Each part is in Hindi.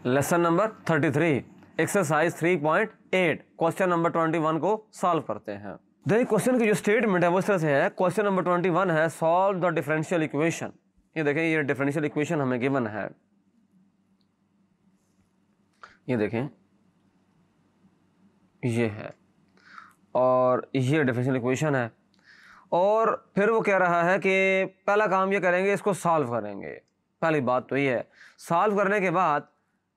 Lesson number 33 exercise 3.8 question number 21 को सॉल्व करते हैं। देखिए क्वेश्चन की जो स्टेटमेंट है वो इस तरह से है। क्वेश्चन नंबर 21 है सॉल्व द डिफरेंशियल इक्वेशन। ये देखें, ये डिफरेंशियल इक्वेशन हमें गिवन है, ये देखें ये है और ये डिफरेंशियल इक्वेशन है। और फिर वो कह रहा है कि पहला काम ये करेंगे, इसको सॉल्व करेंगे। पहली बात तो ये है, सॉल्व करने के बाद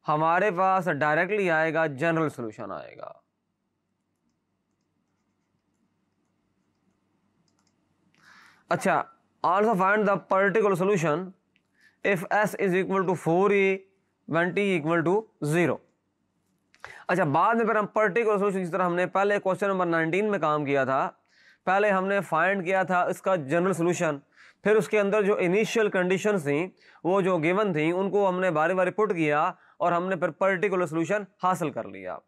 हमारे पास डायरेक्टली आएगा जनरल सॉल्यूशन आएगा। अच्छा, also find the particular solution if s is equal to 4a when t equal to 0। अच्छा, बाद में फिर हम पर्टिकुलर सॉल्यूशन, जिस तरह हमने पहले क्वेश्चन नंबर 19 में काम किया था, पहले हमने फाइंड किया था इसका जनरल सॉल्यूशन, फिर उसके अंदर जो इनिशियल कंडीशंस थी वो जो गिवन थी उनको हमने बारी बारी पुट किया और हमने फिर पर्टिकुलर सॉल्यूशन हासिल कर लिया।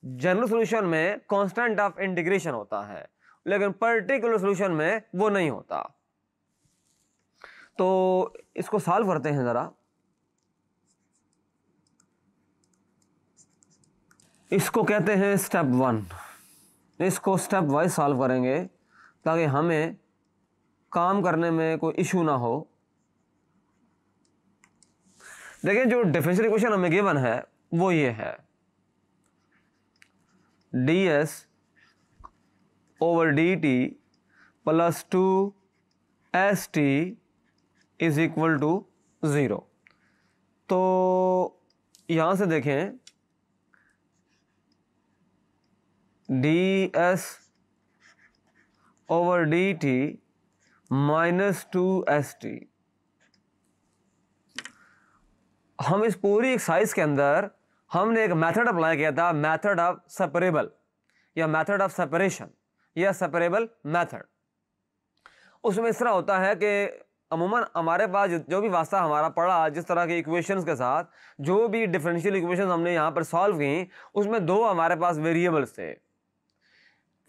जनरल सॉल्यूशन में कांस्टेंट ऑफ इंटीग्रेशन होता है, लेकिन पर्टिकुलर सॉल्यूशन में वो नहीं होता। तो इसको सॉल्व करते हैं ज़रा। इसको कहते हैं स्टेप 1। इसको स्टेप वाइज सॉल्व करेंगे ताकि हमें काम करने में कोई इशू ना हो। देखिए, जो डिफरेंशियल इक्वेशन हमें गिवन है वो ये है, ds over dt plus 2st is equal to 0। तो यहां से देखें, ds over dt minus 2st। हम इस पूरी एक्सरसाइज के अंदर हमने एक मेथड अप्लाई किया था, मेथड ऑफ सेपरेबल या मेथड ऑफ सेपरेशन या सेपरेबल मेथड। उसमें इस तरह होता है कि अमूमन हमारे पास जो भी वास्ता हमारा पड़ा, जिस तरह के इक्वेशंस के साथ जो भी डिफरेंशियल इक्वेशंस हमने यहाँ पर सॉल्व की, उसमें दो हमारे पास वेरिएबल्स थे।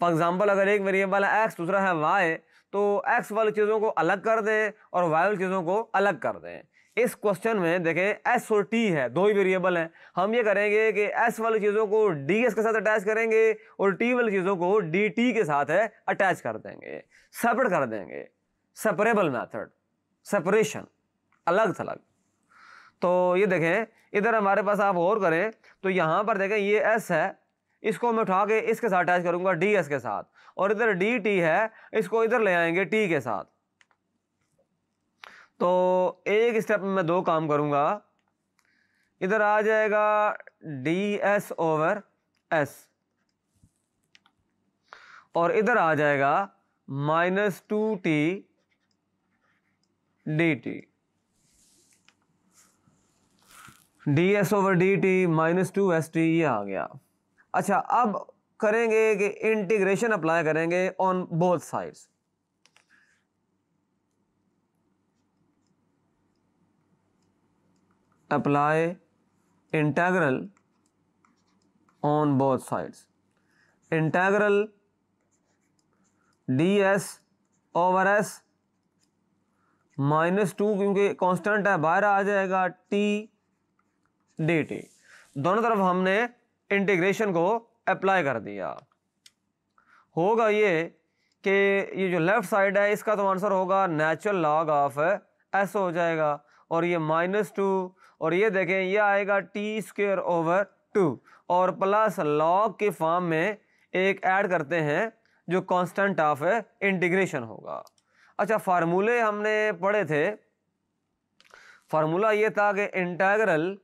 फॉर एग्जाम्पल, अगर एक वेरिएबल है x, दूसरा है y, तो x वाली चीज़ों को अलग कर दें और y वाली चीज़ों को अलग कर दें। इस क्वेश्चन में देखें s और t है, दो ही वेरिएबल हैं। हम ये करेंगे कि s वाली चीज़ों को ds के साथ अटैच करेंगे और t वाली चीज़ों को dt के साथ है अटैच कर देंगे, सेपरेट कर देंगे। सेपरेबल मेथड, सेपरेशन, अलग थलग। तो ये देखें, इधर हमारे पास आप और करें तो यहाँ पर देखें ये s है, इसको मैं उठा के इसके साथ अटैच करूंगा ds के साथ, और इधर dt है, इसको इधर ले आएंगे t के साथ। तो एक स्टेप में मैं दो काम करूंगा। इधर आ जाएगा ds ओवर s और इधर आ जाएगा minus 2t dt। ds over dt minus 2st ये आ गया। अच्छा, अब करेंगे कि इंटीग्रेशन अप्लाई करेंगे on both sides. Apply integral on both sides. Integral ds over s minus 2, क्योंकि कांस्टेंट है, बाहर आ जाएगा t dt। दोनों तरफ हमने इंटीग्रेशन को अप्लाई कर दिया। होगा ये कि ये जो लेफ्ट साइड है इसका तो आंसर होगा नेचुरल लॉग ऑफ s हो जाएगा, और ये माइनस 2, और ये देखें ये आएगा टी स्क्वायर ओवर 2, और प्लस लॉग के फॉर्म में एक ऐड करते हैं जो कांस्टेंट ऑफ इंटीग्रेशन होगा। अच्छा, फार्मूले हमने पढ़े थे। फार्मूला ये था कि इंटीग्रल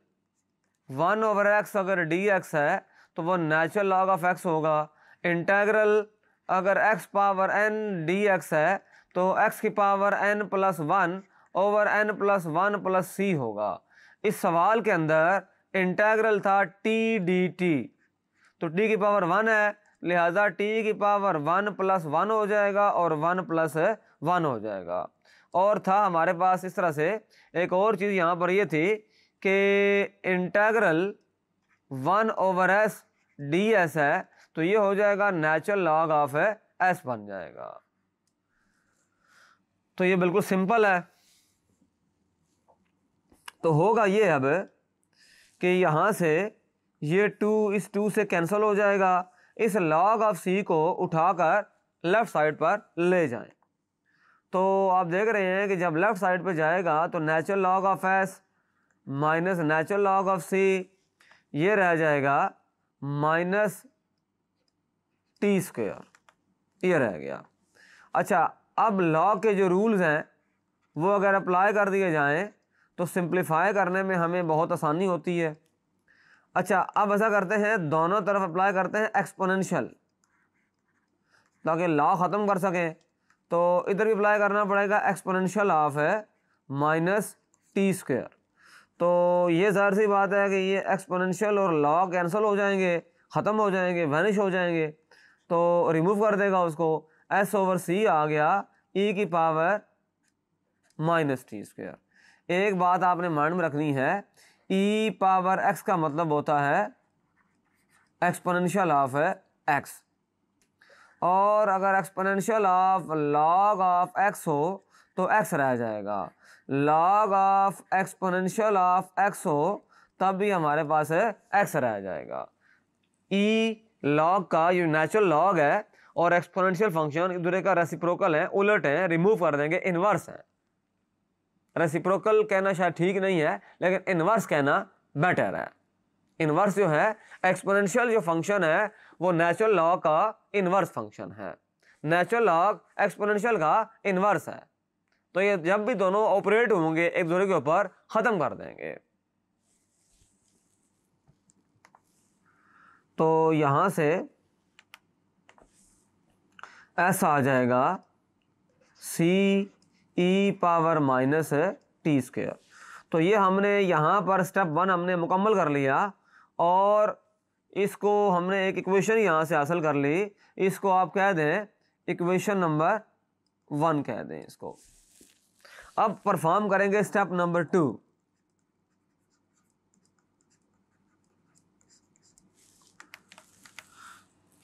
1 ओवर x अगर dx है तो वो नेचुरल लॉग ऑफ x होगा। इंटीग्रल अगर x पावर n dx है तो x की power n plus 1 over n plus 1 plus c होगा। इस सवाल के अंदर इंटीग्रल था t dt, तो t की पावर 1 है, लिहाजा t की पावर 1 प्लस 1 हो जाएगा और 1 प्लस 1 हो जाएगा। और था हमारे पास इस तरह से एक और चीज़ यहाँ पर ये थी कि इंटीग्रल 1 ओवर s ds है, तो ये हो जाएगा नेचुरल लॉग ऑफ s बन जाएगा। तो ये बिल्कुल सिंपल है। तो होगा ये अब कि यहाँ से ये 2 इस 2 से कैंसिल हो जाएगा, इस log ऑफ c को उठाकर लेफ्ट साइड पर ले जाएं। तो आप देख रहे हैं कि जब लेफ्ट साइड पर जाएगा तो natural log of s minus natural log of c, ये रह जाएगा माइनस टी स्क्वायर, ये रह गया। अच्छा, अब लॉग के जो रूल्स हैं वो अगर अप्लाई कर दिए जाएं तो सिंप्लीफाई करने में हमें बहुत आसानी होती है। अच्छा, अब ऐसा करते हैं, दोनों तरफ अप्लाई करते हैं एक्सपोनेंशियल, ताकि लॉ ख़त्म कर सकें। तो इधर भी अप्लाई करना पड़ेगा एक्सपोनेंशियल ऑफ है माइनस टी स्क्वायर। तो ये ज़ाहिर सी बात है कि ये एक्सपोनेंशियल और लॉ कैंसिल हो जाएंगे, ख़त्म हो जाएंगे, वैनिश हो जाएंगे, तो रिमूव कर देगा उसको। s ओवर c आ गया e की पावर माइनस टी स्क्वायर। एक बात आपने माइंड में रखनी है, e पावर x का मतलब होता है एक्सपोनेंशियल ऑफ x, और अगर exponential of log of x हो तो x रह जाएगा, log of exponential of x हो तब भी हमारे पास है x रह जाएगा। e लॉग का ये नेचुरल लॉग है और एक्सपोनेंशियल फंक्शन एक दूसरे का रेसिप्रोकल है, उलट है, रिमूव कर देंगे, इनवर्स है। रेसिप्रोकल कहना शायद ठीक नहीं है, लेकिन इनवर्स कहना बेटर है। इनवर्स जो है, एक्सपोनेंशियल जो फंक्शन है वो नेचुरल लॉग का इनवर्स फंक्शन है, नेचुरल लॉग एक्सपोनेंशियल का इनवर्स है। तो ये जब भी दोनों ऑपरेट होंगे एक दूसरे के ऊपर खत्म कर देंगे। तो यहां से ऐसा आ जाएगा c e power minus T square. तो ये हमने यहाँ पर स्टेप 1 हमने मुकम्मल कर लिया और इसको हमने एक इक्वेशन यहाँ से हासिल कर ली। इसको आप कह दें इक्वेशन नंबर 1 कह दें इसको। अब परफॉर्म करेंगे स्टेप नंबर 2।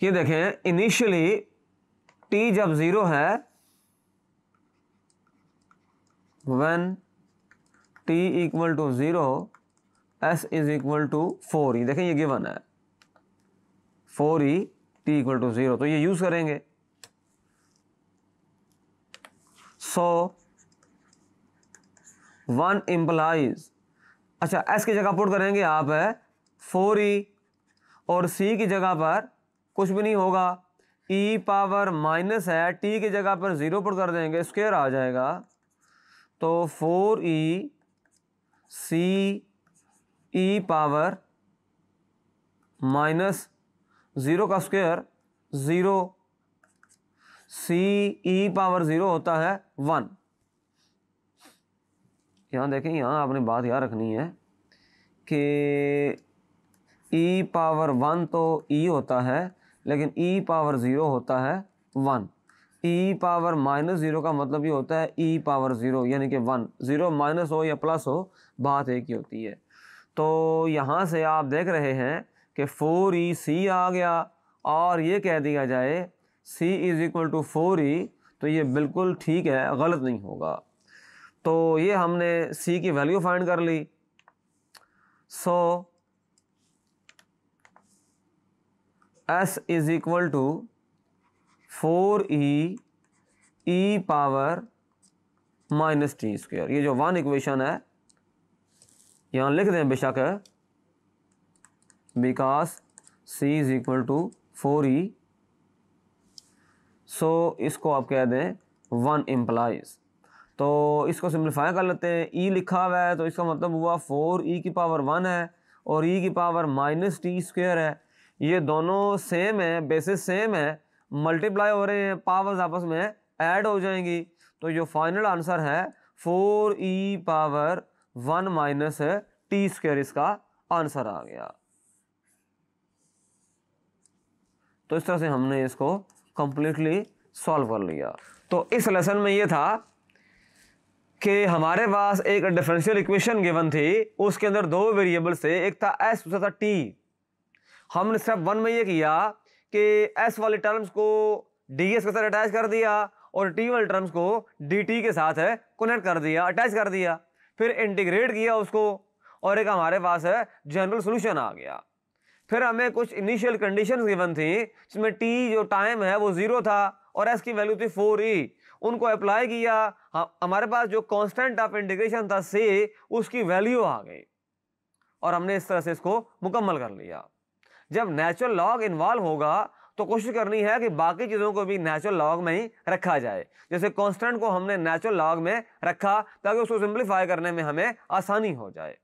ये देखें, इनिशियली t जब 0 है, when t equal to 0 s is equal to 4e। देखें ये गिवन है 4e t इक्वल टू 0, तो ये यूज करेंगे। सो 1 इम्प्लाइज, अच्छा s की जगह पुट करेंगे आप है 4e और c की जगह पर कुछ भी नहीं होगा, e पावर माइनस है, t की जगह पर 0 पुट कर देंगे, स्क्वायर आ जाएगा। तो 4e c e power minus 0 का स्क्वायर 0, c e पावर 0 होता है 1। यहाँ देखें, यहाँ आपने बात याद रखनी है कि e पावर 1 तो e होता है, लेकिन e पावर 0 होता है 1। e पावर माइनस 0 का मतलब ये होता है e पावर 0 यानी कि 1। 0 माइनस हो या प्लस हो, बात एक ही होती है। तो यहाँ से आप देख रहे हैं कि 4e आ गया और ये कह दिया जाए c is equal to 4e, तो ये बिल्कुल ठीक है, गलत नहीं होगा। तो ये हमने c की वैल्यू फाइंड कर ली। So s is equal to 4e e power minus T square. ये जो 1 इक्वेशन है यहाँ लिख दें बेशक, because c is equal to 4e। So इसको आप कह दें 1 इम्प्लाइज। तो इसको सिंप्लीफाई कर लेते हैं, e लिखा हुआ है तो इसका मतलब हुआ 4e की पावर 1 है और e की पावर माइनस टी स्क्वायर है। ये दोनों सेम है, बेसिस सेम है, मल्टीप्लाई हो रहे हैं, पावर्स आपस में ऐड हो जाएंगी। तो जो फाइनल आंसर है 4e power 1 minus T square, इसका आंसर आ गया। तो इस तरह से हमने इसको कंप्लीटली सॉल्व कर लिया। तो इस लेसन में ये था कि हमारे पास एक डिफरेंशियल इक्वेशन गिवन थी, उसके अंदर 2 वेरिएबल थे, एक था s दूसरा था t। हमने स्टेप 1 में ये किया कि s वाले टर्म्स को ds के साथ अटैच कर दिया और t वाले टर्म्स को dt के साथ कनेक्ट कर दिया, अटैच कर दिया, फिर इंटीग्रेट किया उसको और एक हमारे पास है जनरल सोल्यूशन आ गया। फिर हमें कुछ इनिशियल कंडीशंस गिवन थी जिसमें t जो टाइम है वो 0 था और s की वैल्यू थी 4e, उनको अप्लाई किया, हमारे पास जो कांस्टेंट ऑफ इंटीग्रेशन था c उसकी वैल्यू आ गई और हमने इस तरह से इसको मुकम्मल कर लिया। जब नेचुरल लॉग इन्वॉल्व होगा तो कोशिश करनी है कि बाकी चीज़ों को भी नेचुरल लॉग में ही रखा जाए। जैसे कांस्टेंट को हमने नेचुरल लॉग में रखा ताकि उसको सिंप्लीफाई करने में हमें आसानी हो जाए।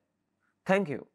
Thank you.